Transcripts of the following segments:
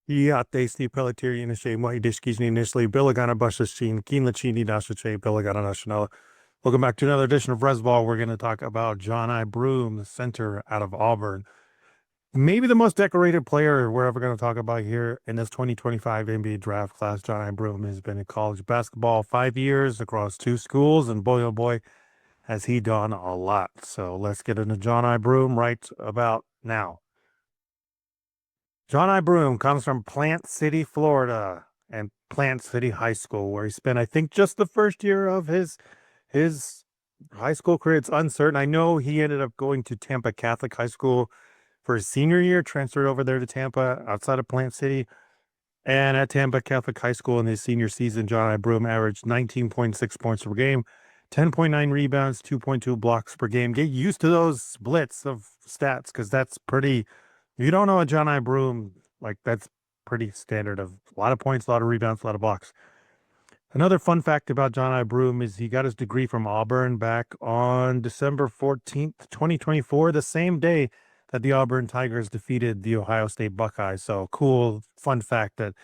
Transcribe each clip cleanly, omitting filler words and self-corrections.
Iată Pelletieri initiate mai discussing initially Billigana Bushashin, Keen Lachini Dashache, Billigana National. Welcome back to another edition of Resball. We're going to talk about Johni Broome, the center out of Auburn. Maybe the most decorated player we're ever going to talk about here in this 2025 NBA draft class. Johni Broome has been in college basketball 5 years across 2 schools, and boy, oh boy, has he done a lot. So let's get into Johni Broome right about now. Johni Broome comes from Plant City, Florida, and Plant City High School, where he spent, I think, just the first year of his high school career. It's uncertain. I know he ended up going to Tampa Catholic High School for his senior year, transferred over there to Tampa outside of Plant City. And at Tampa Catholic High School in his senior season, Johni Broome averaged 19.6 points per game, 10.9 rebounds, 2.2 blocks per game. Get used to those splits of stats because that's pretty. If you don't know a Johni Broome, like that's pretty standard of a lot of points, a lot of rebounds, a lot of blocks. Another fun fact about Johni Broome is he got his degree from Auburn back on December 14th, 2024, the same day that the Auburn Tigers defeated the Ohio State Buckeyes. So cool, fun fact that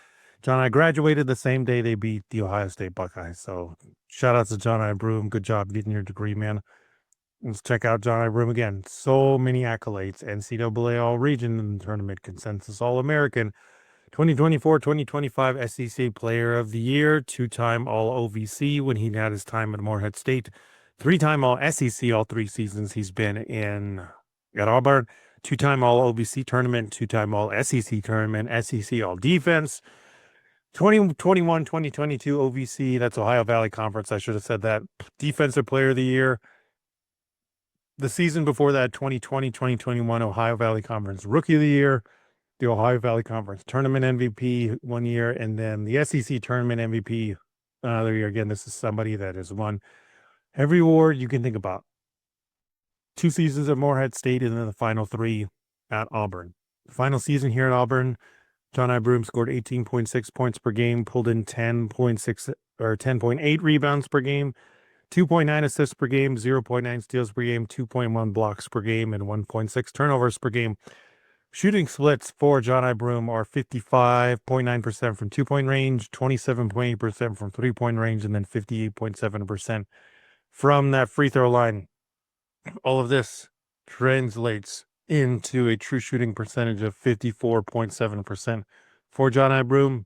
Johni graduated the same day they beat the Ohio State Buckeyes. So shout out to Johni Broome. Good job getting your degree, man. Let's check out Johni Broome again. So many accolades. NCAA All-Region Tournament Consensus All-American. 2024-2025 SEC Player of the Year. 2-time All-OVC when he had his time at Morehead State. 3-time All-SEC all 3 seasons he's been in at Auburn. 2-time All-OVC Tournament. 2-time All-SEC Tournament. SEC All-Defense. 2021-2022 OVC. That's Ohio Valley Conference. I should have said that. Defensive Player of the Year. The season before that, 2020-2021 Ohio Valley Conference Rookie of the Year, the Ohio Valley Conference Tournament MVP 1 year, and then the SEC Tournament MVP another year. Again, this is somebody that has won every award you can think about. 2 seasons at Morehead State, and then the final 3 at Auburn. The final season here at Auburn, Johni Broome scored 18.6 points per game, pulled in 10.6 or 10.8 rebounds per game, 2.9 assists per game, 0.9 steals per game, 2.1 blocks per game, and 1.6 turnovers per game. Shooting splits for Johni Broome are 55.9% from 2-point range, 27.8% from 3-point range, and then 58.7% from that free throw line. All of this translates into a true shooting percentage of 54.7% for Johni Broome.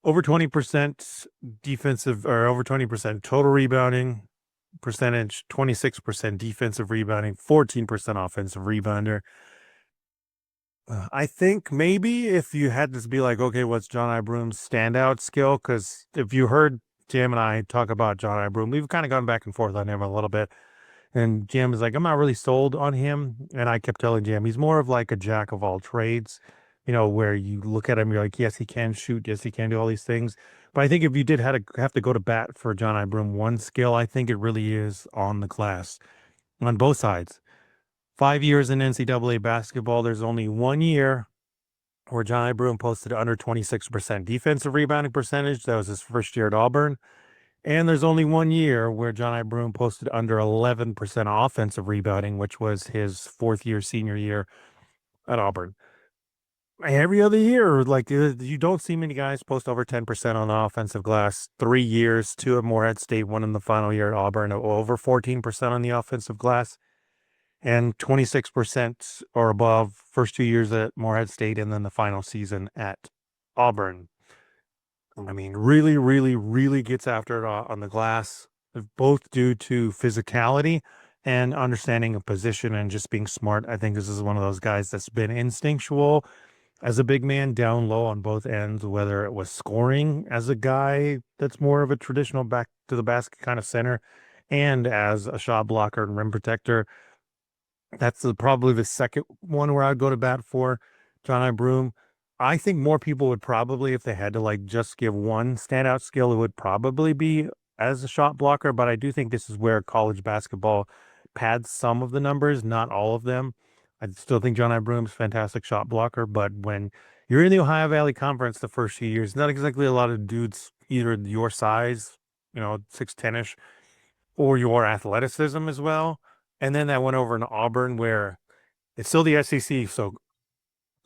Over 20% defensive, or over 20% total rebounding percentage, 26% defensive rebounding, 14% offensive rebounder. I think maybe if you had to be like, okay, what's Johni Broome's standout skill? Because if you heard Jam and I talk about Johni Broome, we've kind of gone back and forth on him a little bit. And Jam is like, I'm not really sold on him. And I kept telling Jam, he's more of like a jack of all trades, where you look at him, you're like, yes, he can shoot. Yes, he can do all these things. But I think if you did have to go to bat for Johni Broome, one skill, I think it really is on the glass on both sides. 5 years in NCAA basketball, there's only 1 year where Johni Broome posted under 26% defensive rebounding percentage. That was his first year at Auburn. And there's only 1 year where Johni Broome posted under 11% offensive rebounding, which was his 4th year, senior year at Auburn. Every other year, like you don't see many guys post over 10% on the offensive glass. 3 years, 2 at Morehead State, 1 in the final year at Auburn, over 14% on the offensive glass, and 26% or above first 2 years at Morehead State, and then the final season at Auburn. I mean, really, really, really gets after it on the glass, both due to physicality and understanding a position and just being smart. I think this is one of those guys that's been instinctual as a big man down low on both ends, whether it was scoring as a guy that's more of a traditional back to the basket kind of center, and as a shot blocker and rim protector. That's probably the second one where I'd go to bat for Johni Broome. I think more people would probably, if they had to like just give one standout skill, it would probably be as a shot blocker. But I do think this is where college basketball pads some of the numbers, not all of them. I still think Johni Broome's fantastic shot blocker, but when you're in the Ohio Valley Conference the first few years, not exactly a lot of dudes either your size, 6'10-ish, or your athleticism as well. And then that went over in Auburn where it's still the SEC. So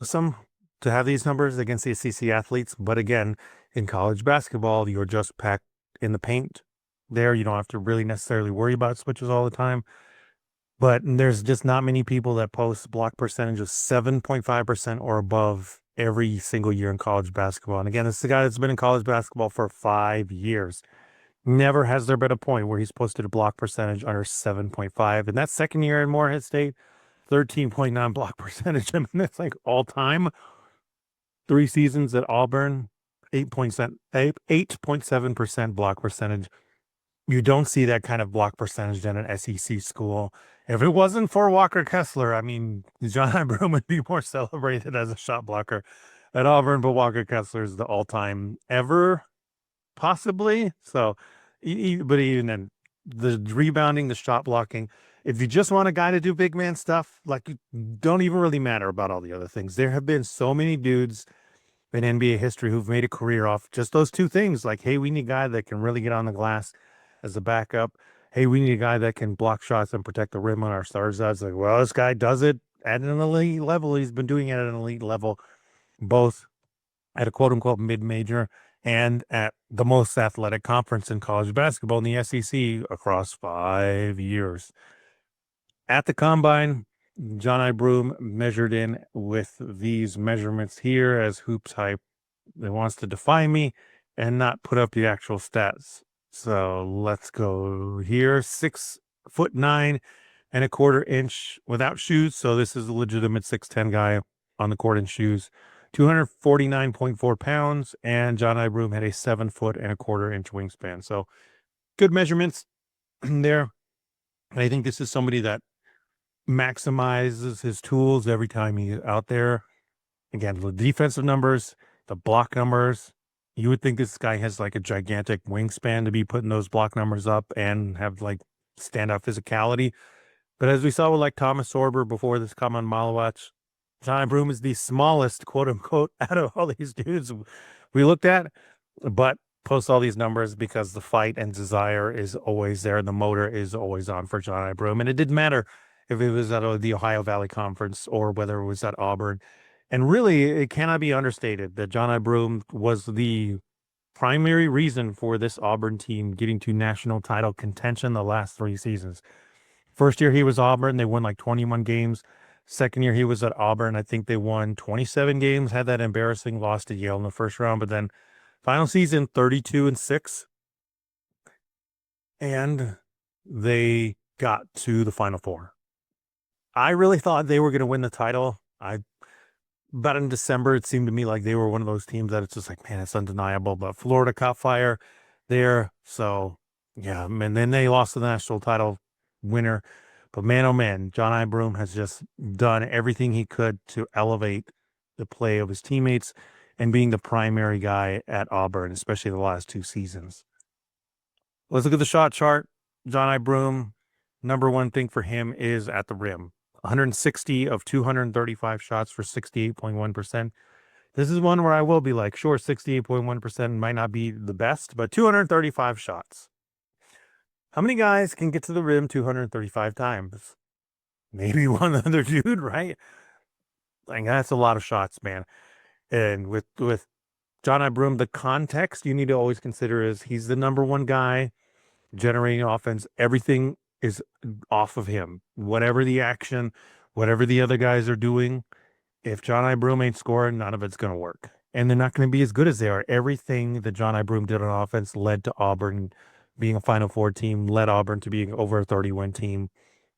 some to have these numbers against the SEC athletes. But again, in college basketball, you're just packed in the paint there. You don't have to really necessarily worry about switches all the time. But there's just not many people that post block percentage of 7.5% or above every single year in college basketball. And again, this is a guy that's been in college basketball for 5 years. Never has there been a point where he's posted a block percentage under 7.5. And that second year in Morehead State, 13.9 block percentage. I mean, that's like all time. 3 seasons at Auburn, 8.7% block percentage. You don't see that kind of block percentage in an SEC school. If it wasn't for Walker Kessler, I mean, Johni Broome would be more celebrated as a shot blocker at Auburn, but Walker Kessler is the all-time ever, possibly. So, but even then, the rebounding, the shot blocking, if you just want a guy to do big man stuff, like, don't even really matter about all the other things. There have been so many dudes in NBA history who've made a career off just those two things. Like, hey, we need a guy that can really get on the glass as a backup. Hey, we need a guy that can block shots and protect the rim on our stars. It's like, well, this guy does it at an elite level. He's been doing it at an elite level, both at a quote unquote mid-major and at the most athletic conference in college basketball in the SEC across 5 years. At the combine, Johni Broome measured in with these measurements here as Hoops Hype that wants to defy me and not put up the actual stats. So let's go here. 6'9.25" without shoes. So this is a legitimate 6'10" guy on the court in shoes. 249.4 pounds, and Johni Broome had a 7'1/4" wingspan. So good measurements there. And I think this is somebody that maximizes his tools every time he's out there. Again, the defensive numbers, the block numbers. You would think this guy has like a gigantic wingspan to be putting those block numbers up and have like standout physicality. But as we saw with like Thomas Sorber before this come on Malawatch, Johni Broome is the smallest, quote unquote, out of all these dudes we looked at, but post all these numbers because the fight and desire is always there. The motor is always on for Johni Broome. And it didn't matter if it was at the Ohio Valley Conference or whether it was at Auburn. And really, it cannot be understated that Johni Broome was the primary reason for this Auburn team getting to national title contention the last 3 seasons. First year he was Auburn, they won like 21 games. Second year he was at Auburn, I think they won 27 games, had that embarrassing loss to Yale in the first round, but then final season 32-6. And they got to the Final Four. I really thought they were going to win the title. About in December, it seemed to me like they were one of those teams that it's just like, man, it's undeniable. But Florida caught fire there. So, yeah, and then they lost the national title winner. But man, oh man, Johni Broome has just done everything he could to elevate the play of his teammates and being the primary guy at Auburn, especially the last 2 seasons. Let's look at the shot chart. Johni Broome, number one thing for him is at the rim. 160 of 235 shots for 68.1%. This is one where I will be like, sure, 68.1% might not be the best, but 235 shots. How many guys can get to the rim 235 times? Maybe one other dude, right? Like, that's a lot of shots, man. And with Johni Broome, the context you need to always consider is he's the number one guy generating offense. Everything is off of him. Whatever the action, whatever the other guys are doing, if Johni Broome ain't scoring, none of it's going to work. And they're not going to be as good as they are. Everything that Johni Broome did on offense led to Auburn being a Final Four team, led Auburn to being over a 30-win team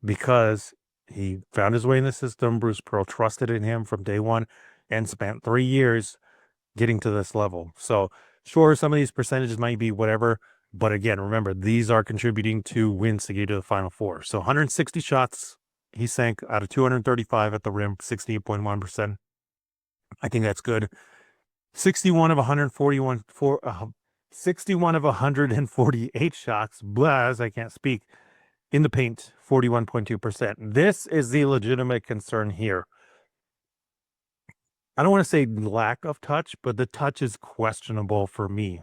because he found his way in the system. Bruce Pearl trusted in him from day one and spent 3 years getting to this level. So sure, some of these percentages might be whatever, but again, remember, these are contributing to wins to get to the Final Four. So 160 shots he sank out of 235 at the rim, 68.1%. I think that's good. 61 of 148 shots, blaz, I can't speak, in the paint, 41.2%. This is the legitimate concern here. I don't want to say lack of touch, but the touch is questionable for me.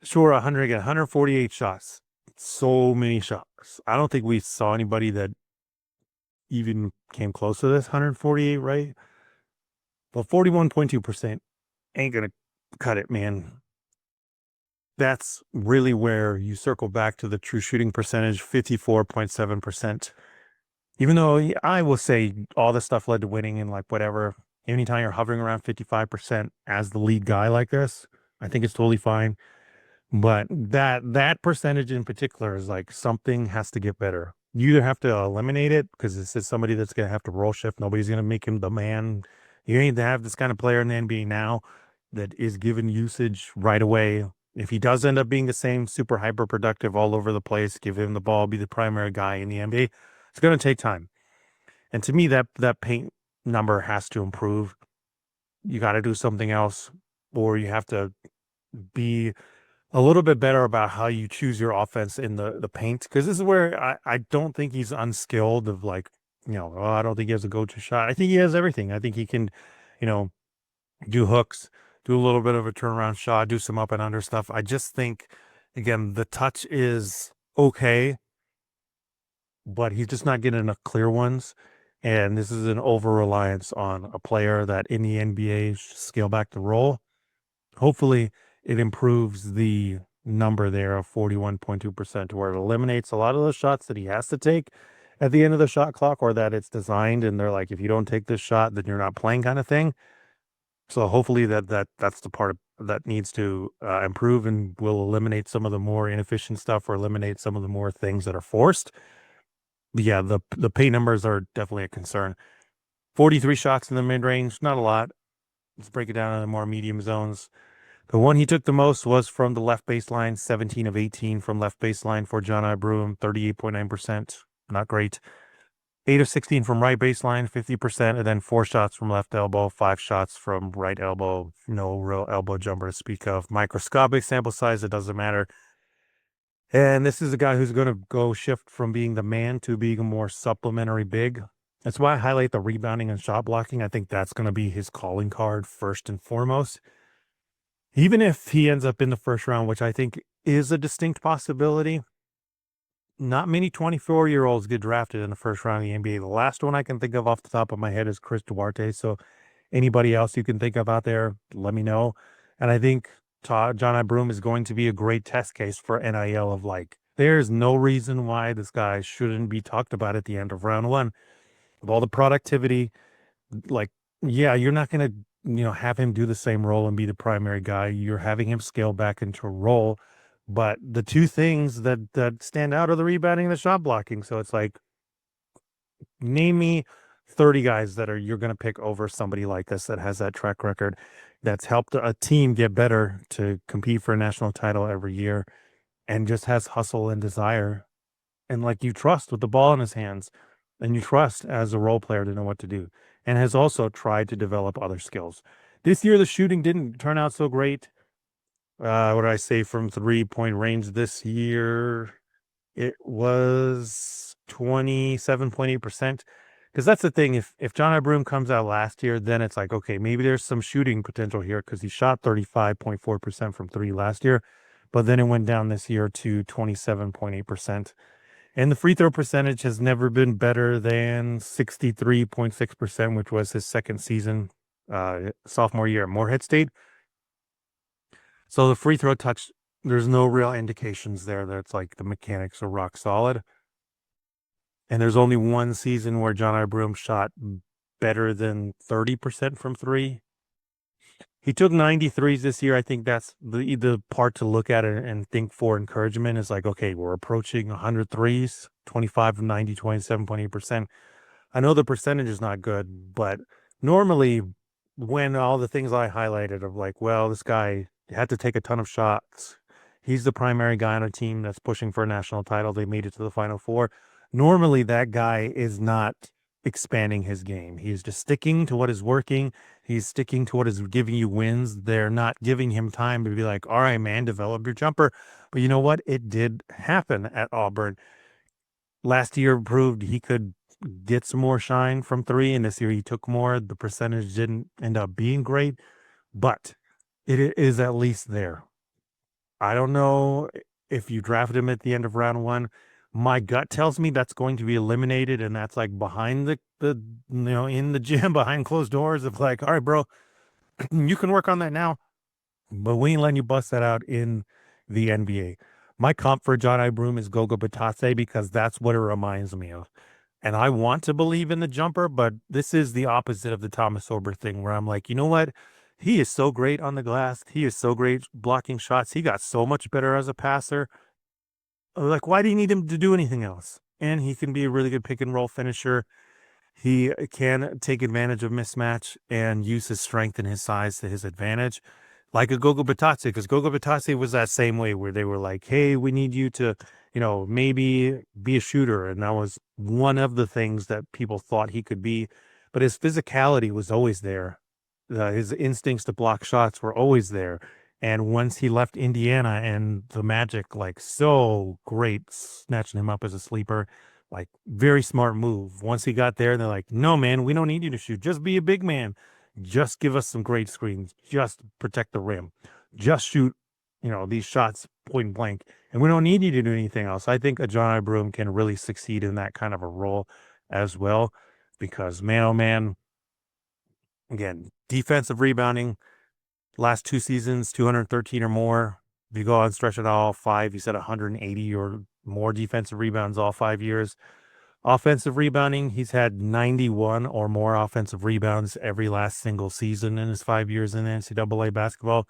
Sure, 148 shots. So many shots. I don't think we saw anybody that even came close to this 148, right? But 41.2% ain't going to cut it, man. That's really where you circle back to the true shooting percentage, 54.7%. Even though I will say all this stuff led to winning and like whatever, anytime you're hovering around 55% as the lead guy like this, I think it's totally fine. But that percentage in particular is like something has to get better. You either have to eliminate it because this is somebody that's going to have to roll shift. Nobody's going to make him the man. You need to have this kind of player in the NBA now that is given usage right away. If he does end up being the same super hyper productive all over the place, give him the ball, be the primary guy in the NBA, it's going to take time. And to me, that paint number has to improve. You got to do something else, or you have to be a little bit better about how you choose your offense in the paint. Because this is where I don't think he's unskilled of like, I don't think he has a go-to shot. I think he has everything. I think he can, you know, do hooks, do a little bit of a turnaround shot, do some up and under stuff. I just think, again, the touch is okay, but he's just not getting enough clear ones. And this is an over reliance on a player that in the NBA should scale back the role. Hopefully, it improves the number there of 41.2%, where it eliminates a lot of the shots that he has to take at the end of the shot clock, or that it's designed and they're like, if you don't take this shot, then you're not playing kind of thing. So hopefully that's the part that needs to improve and will eliminate some of the more inefficient stuff or eliminate some of the more things that are forced. But yeah, the paint numbers are definitely a concern. 43 shots in the mid range, not a lot. Let's break it down into more medium zones. The one he took the most was from the left baseline, 17 of 18 from left baseline for Johni Broome, 38.9%. Not great. 8 of 16 from right baseline, 50%, and then 4 shots from left elbow, 5 shots from right elbow. No real elbow jumper to speak of. Microscopic sample size, it doesn't matter. And this is a guy who's going to go shift from being the man to being a more supplementary big. That's why I highlight the rebounding and shot blocking. I think that's going to be his calling card first and foremost. Even if he ends up in the first round, which I think is a distinct possibility, not many 24-year-olds get drafted in the first round of the NBA. The last one I can think of off the top of my head is Chris Duarte. So anybody else you can think of out there, let me know. And I think Johni Broome is going to be a great test case for NIL of like, there's no reason why this guy shouldn't be talked about at the end of round one. Of all the productivity, like, yeah, you're not going to, have him do the same role and be the primary guy. You're having him scale back into a role. But the two things that stand out are the rebounding and the shot blocking. So it's like, name me 30 guys that you're going to pick over somebody like this that has that track record, that's helped a team get better to compete for a national title every year, and just has hustle and desire, and like you trust with the ball in his hands, and you trust as a role player to know what to do, and has also tried to develop other skills. This year, the shooting didn't turn out so great. What did I say from 3-point range this year? It was 27.8%. Because that's the thing. If Johni Broome comes out last year, then it's like, okay, maybe there's some shooting potential here because he shot 35.4% from three last year. But then it went down this year to 27.8%. And the free throw percentage has never been better than 63.6%, which was his second season, sophomore year at Morehead State. So the free throw touch, there's no real indications there that it's like the mechanics are rock solid. And there's only one season where Johni Broome shot better than 30% from three. He took 93s this year. I think that's the part to look at it and think for encouragement is like, okay, we're approaching 100 threes, 25 of 90, 27.8%. I know the percentage is not good, but normally when all the things I highlighted of like, well, this guy had to take a ton of shots. He's the primary guy on a team that's pushing for a national title. They made it to the Final Four. Normally that guy is not expanding his game. He's just sticking to what is working. He's sticking to what is giving you wins. They're not giving him time to be like, all right, man, develop your jumper. But you know what? It did happen at Auburn. Last year proved he could get some more shine from three, and this year he took more. The percentage didn't end up being great, but it is at least there. I don't know if you drafted him at the end of round one, My gut tells me that's going to be eliminated, and that's like behind the in the gym behind closed doors of like, all right, bro, you can work on that now, but we ain't letting you bust that out in the NBA. My comp for John I. Broome is Gogo Batase because that's what it reminds me of. And I want to believe in the jumper, but this is the opposite of the Thomas Sorber thing where I'm like, you know what? He is so great on the glass. He is so great blocking shots. He got so much better as a passer. Like, why do you need him to do anything else? And he can be a really good pick and roll finisher. He can take advantage of mismatch and use his strength and his size to his advantage, like a Gogo Batase, because Gogo Batase was that same way where they were like, hey, we need you to, maybe be a shooter. And that was one of the things that people thought he could be. But his physicality was always there. His instincts to block shots were always there. And once he left Indiana and the Magic, like so great, snatching him up as a sleeper, like very smart move. Once he got there, they're like, no, man, we don't need you to shoot. Just be a big man. Just give us some great screens. Just protect the rim. Just shoot, these shots point blank. And we don't need you to do anything else. I think a John I. Broome can really succeed in that kind of a role as well. Because man, oh man, again, defensive rebounding, last 2 seasons, 213 or more. If you go on stretch it all 5, you said 180 or more defensive rebounds all 5 years. Offensive rebounding, he's had 91 or more offensive rebounds every last single season in his 5 years in NCAA basketball.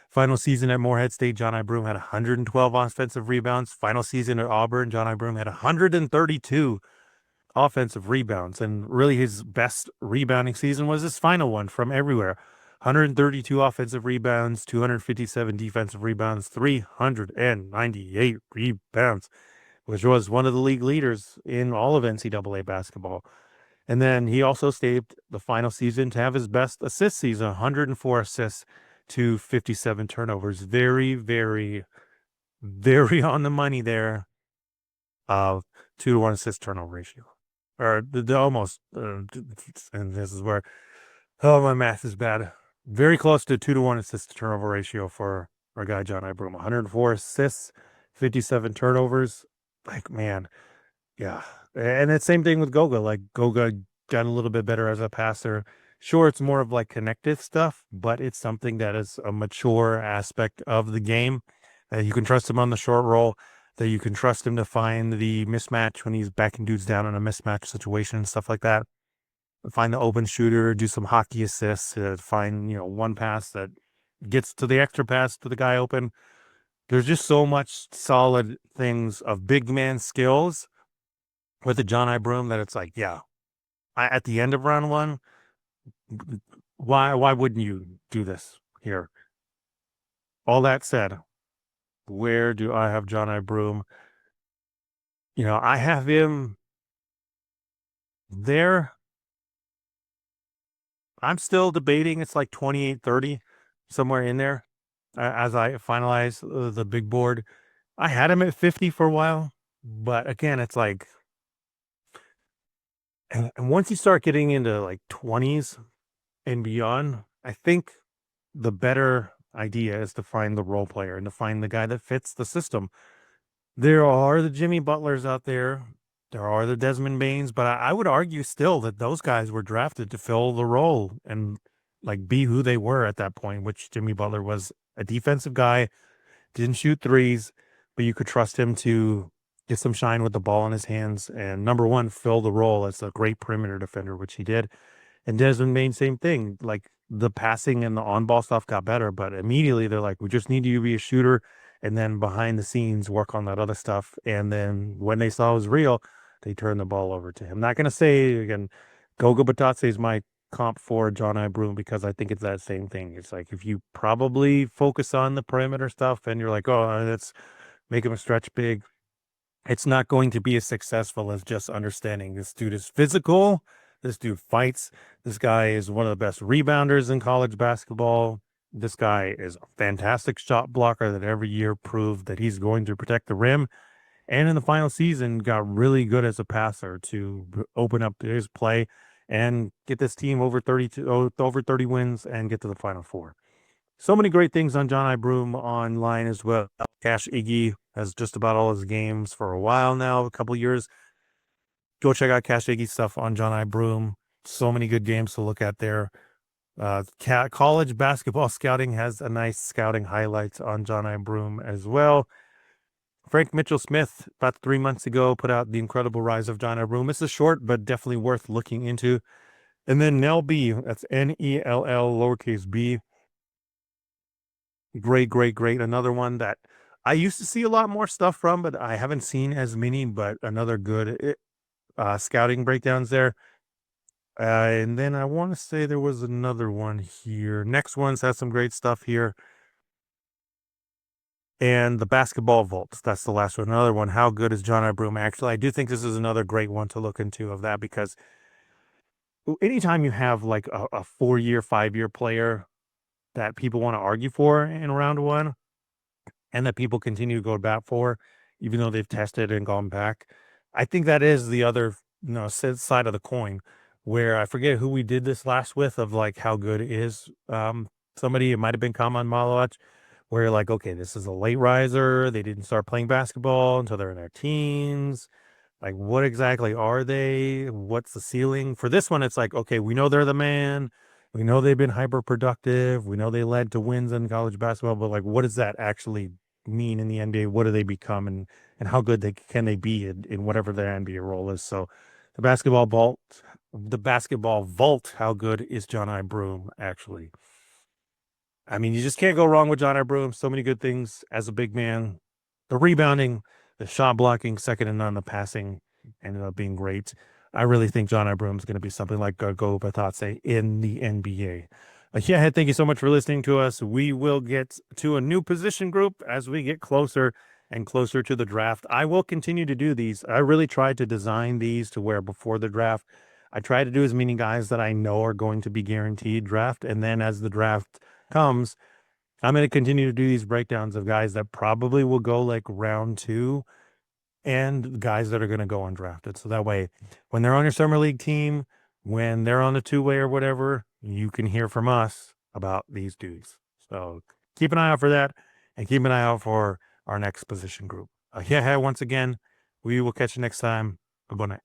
Final season at Morehead State, John I. Broome had 112 offensive rebounds. Final season at Auburn, John I. Broome had 132 offensive rebounds. And really his best rebounding season was his final one from everywhere. 132 offensive rebounds, 257 defensive rebounds, 398 rebounds, which was one of the league leaders in all of NCAA basketball. And then he also saved the final season to have his best assist season, 104 assists to 57 turnovers. Very, very, very on the money there. 2-to-1 assist turnover ratio. Or the almost, and this is where, oh, my math is bad. Very close to 2-to-1 assist to turnover ratio for our guy, John I. Broome. 104 assists, 57 turnovers. Like, man, yeah. And it's same thing with Goga. Like, Goga got a little bit better as a passer. Sure, it's more of like connective stuff, but it's something that is a mature aspect of the game that you can trust him on the short roll, that you can trust him to find the mismatch when he's backing dudes down in a mismatch situation and stuff like that. Find the open shooter, do some hockey assists, find, one pass that gets to the extra pass to the guy open. There's just so much solid things of big man skills with the John I. Broome that it's like, yeah, at the end of round one, why wouldn't you do this here? All that said, where do I have John I. Broome? I have him there. I'm still debating. It's like 28-30, somewhere in there, as I finalize the big board. I had him at 50 for a while, but again, it's like, and once you start getting into like 20s and beyond, I think the better idea is to find the role player and to find the guy that fits the system. There are the Jimmy Butlers out there. There are the Desmond Baines, but I would argue still that those guys were drafted to fill the role and like be who they were at that point, which Jimmy Butler was a defensive guy, didn't shoot threes, but you could trust him to get some shine with the ball in his hands and number one, fill the role as a great perimeter defender, which he did. And Desmond Bain, same thing. Like the passing and the on-ball stuff got better, but immediately they're like, we just need you to be a shooter, and then behind the scenes work on that other stuff. And then when they saw it was real, they turned the ball over to him. Not gonna say again, Goga Batase is my comp for John I. Broome because I think it's that same thing. It's like if you probably focus on the perimeter stuff and you're like, oh, let's make him a stretch big, it's not going to be as successful as just understanding this dude is physical. This dude fights. This guy is one of the best rebounders in college basketball. This guy is a fantastic shot blocker that every year proved that he's going to protect the rim. And in the final season, got really good as a passer to open up his play and get this team over 30 wins and get to the Final Four. So many great things on John I. Broome online as well. Cash Iggy has just about all his games for a while now, a couple years. Go check out Cash Iggy stuff on John I. Broome. So many good games to look at there. College basketball scouting has a nice scouting highlights on John I. Broome as well. Frank Mitchell Smith, about 3 months ago, put out The Incredible Rise of John I. Broome. This is short, but definitely worth looking into. And then Nell B, that's Nell lowercase b. Great, great, great. Another one that I used to see a lot more stuff from, but I haven't seen as many, but another good scouting breakdowns there. And then I want to say there was another one here. Next ones has some great stuff here. And the basketball vaults. That's the last one. Another one. How good is John I. Broome? Actually, I do think this is another great one to look into of that, because anytime you have like a 4 year, 5 year player that people want to argue for in round one, and that people continue to go back for, even though they've tested and gone back. I think that is the other, side of the coin, where I forget who we did this last with, of like how good is somebody. It might have been Kaman Malawach, where you're like, okay, this is a late riser. They didn't start playing basketball until they're in their teens. Like, what exactly are they? What's the ceiling? For this one, it's like, okay, we know they're the man. We know they've been hyper productive. We know they led to wins in college basketball, but like, what does that actually mean in the NBA? What do they become, and how good can they be in whatever their NBA role is? So the basketball vault, how good is John I. Broome actually? I mean, you just can't go wrong with John I. Broome. So many good things as a big man. The rebounding, the shot blocking, second to none, the passing ended up being great. I really think John I. Broome is going to be something like Go Bathatse in the NBA. Yeah, thank you so much for listening to us. We will get to a new position group as we get closer and closer to the draft. I will continue to do these. I really tried to design these to where before the draft, I try to do as many guys that I know are going to be guaranteed draft. And then as the draft comes, I'm going to continue to do these breakdowns of guys that probably will go like round 2, and guys that are going to go undrafted. So that way, when they're on your summer league team, when they're on the 2-way or whatever, you can hear from us about these dudes. So keep an eye out for that, and keep an eye out for our next position group. Yeah, once again, we will catch you next time. Good night.